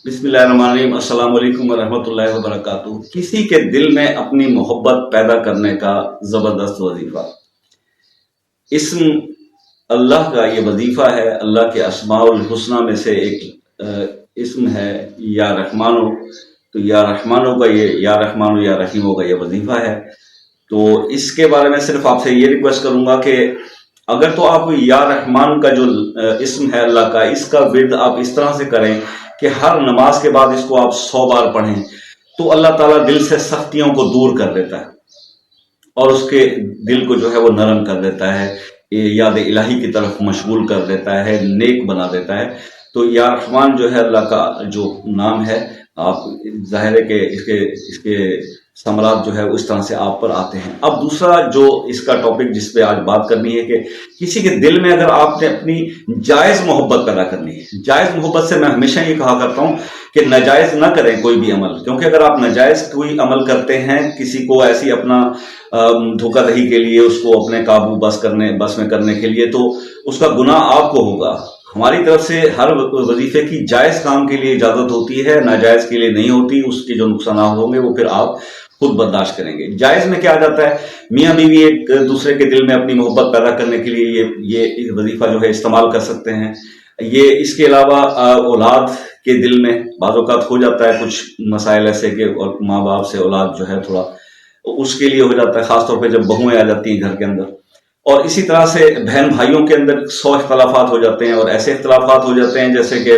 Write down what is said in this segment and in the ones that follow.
बिस्मिल्लाहिर्रहमानिर्रहीम। अस्सलाम वालेकुम वरहमतुल्लाहि वबरकातुहू। किसी के दिल में अपनी मोहब्बत पैदा करने का ज़बरदस्त वजीफ़ा। इस्म अल्लाह का ये वजीफ़ा है। अल्लाह के अस्माउल हुस्ना में से एक इस्म है या रहमानो। तो या रहमानो का ये या रहमानो या रहीमो का ये वजीफ़ा है। तो इसके बारे में सिर्फ आपसे ये रिक्वेस्ट करूँगा कि अगर तो आप या रहमान का जो इस्म है अल्लाह का, इसका विर्द आप इस तरह से करें कि हर नमाज के बाद इसको आप 100 बार पढ़ें, तो अल्लाह ताला दिल से सख्तियों को दूर कर देता है और उसके दिल को जो है वो नरम कर देता है, याद इलाही की तरफ मशगूल कर देता है, नेक बना देता है। तो या रहमान जो है अल्लाह का जो नाम है, आप जाहिर है कि इसके समरात जो है उस तरह से आप पर आते हैं। अब दूसरा जो इसका टॉपिक जिस पे आज बात करनी है कि किसी के दिल में अगर आपने अपनी जायज मोहब्बत पैदा करनी है। जायज मोहब्बत से मैं हमेशा ये कहा करता हूं कि नाजायज ना करें कोई भी अमल, क्योंकि अगर आप नाजायज कोई अमल करते हैं, किसी को ऐसी अपना धोखाधड़ी के लिए, उसको अपने काबू बस में करने के लिए, तो उसका गुनाह आपको होगा। हमारी तरफ से हर वजीफे की जायज काम के लिए इजाजत होती है, नाजायज के लिए नहीं होती। उसके जो नुकसान होंगे वो फिर आप खुद बर्दाश्त करेंगे। जायज में क्या आ जाता है, मियाँ बीवी एक दूसरे के दिल में अपनी मोहब्बत पैदा करने के लिए ये वजीफा जो है इस्तेमाल कर सकते हैं। ये इसके अलावा औलाद के दिल में बाज़ औक़ात हो जाता है कुछ मसाइल ऐसे कि और माँ बाप से औलाद जो है थोड़ा उसके लिए हो जाता है, खासतौर पर जब बहुएं आ जाती हैं घर के अंदर। और इसी तरह से बहन भाइयों के अंदर 100 इख्तलाफात हो जाते हैं, और ऐसे इख्तलाफात हो जाते हैं जैसे कि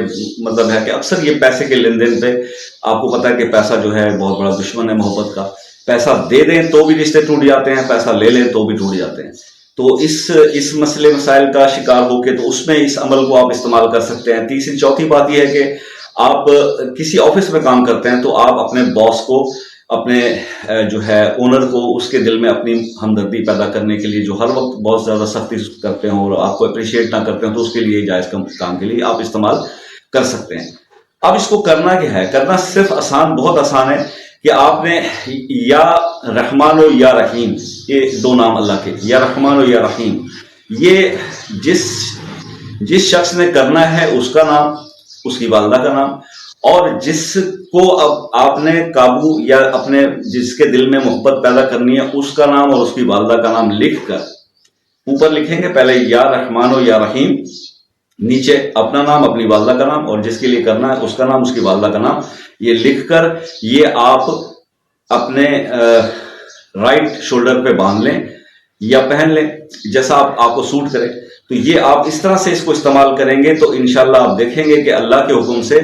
मतलब है कि अक्सर ये पैसे के लेन देन पे, आपको पता है कि पैसा जो है बहुत बड़ा दुश्मन है मोहब्बत का। पैसा दे दें तो भी रिश्ते टूट जाते हैं, पैसा ले लें तो भी टूट जाते हैं। तो इस मसले मसाइल का शिकार होके तो उसमें इस अमल को आप इस्तेमाल कर सकते हैं। तीसरी चौथी बात यह है कि आप किसी ऑफिस में काम करते हैं तो आप अपने बॉस को, अपने जो है ओनर को, उसके दिल में अपनी हमदर्दी पैदा करने के लिए, जो हर वक्त बहुत ज्यादा सख्ती करते हो और आपको अप्रिशिएट ना करते हो, तो उसके लिए जायज काम के लिए आप इस्तेमाल कर सकते हैं। अब इसको करना क्या है, करना सिर्फ बहुत आसान है कि आपने या रहमान और या रहीम, ये दो नाम अल्लाह के, या रहमान और या रहीम, ये जिस शख्स ने करना है उसका नाम, उसकी वालदा का नाम, और जिसको अब आपने काबू या अपने जिसके दिल में मोहब्बत पैदा करनी है उसका नाम और उसकी वालदा का नाम लिख कर ऊपर लिखेंगे। पहले या रहमान और या रहीम, नीचे अपना नाम, अपनी वालदा का नाम, और जिसके लिए करना है उसका नाम, उसकी वालदा का नाम, ये लिखकर ये आप अपने राइट शोल्डर पे बांध लें या पहन लें, जैसा आपको सूट करे। तो ये आप इस तरह से इसको इस्तेमाल करेंगे तो इंशाल्लाह आप देखेंगे कि अल्लाह के हुक्म से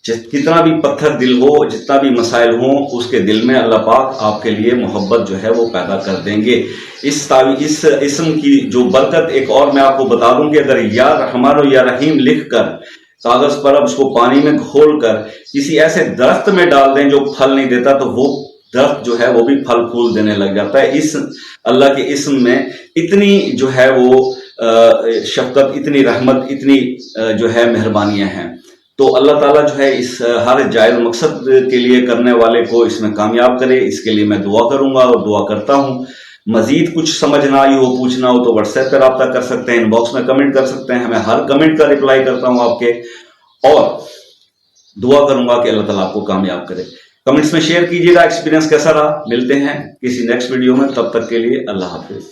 कितना भी पत्थर दिल हो, जितना भी मसाइल हो, उसके दिल में अल्लाह पाक आपके लिए मोहब्बत जो है वो पैदा कर देंगे। इस इस्म की जो बरकत एक और मैं आपको बता दूं कि अगर या रहमान और या रहीम लिख कर कागज पर अब उसको पानी में घोल कर किसी ऐसे दरख्त में डाल दें जो फल नहीं देता, तो वो दरख्त जो है वो भी फल फूल देने लग जाता है। इस अल्लाह के इस्म में इतनी जो है वो शफकत, इतनी रहमत, इतनी जो है मेहरबानियां हैं। तो अल्लाह ताला जो है इस हर जायज मकसद के लिए करने वाले को इसमें कामयाब करे, इसके लिए मैं दुआ करूंगा और दुआ करता हूं। मजीद कुछ समझ ना आई हो, पूछना हो, तो व्हाट्सएप पर रब्ता कर सकते हैं, इनबॉक्स में कमेंट कर सकते हैं। मैं हर कमेंट का रिप्लाई करता हूं आपके, और दुआ करूंगा कि अल्लाह ताला आपको कामयाब करे। कमेंट्स में शेयर कीजिएगा एक्सपीरियंस कैसा रहा। मिलते हैं किसी नेक्स्ट वीडियो में, तब तक के लिए अल्लाह हाफिज।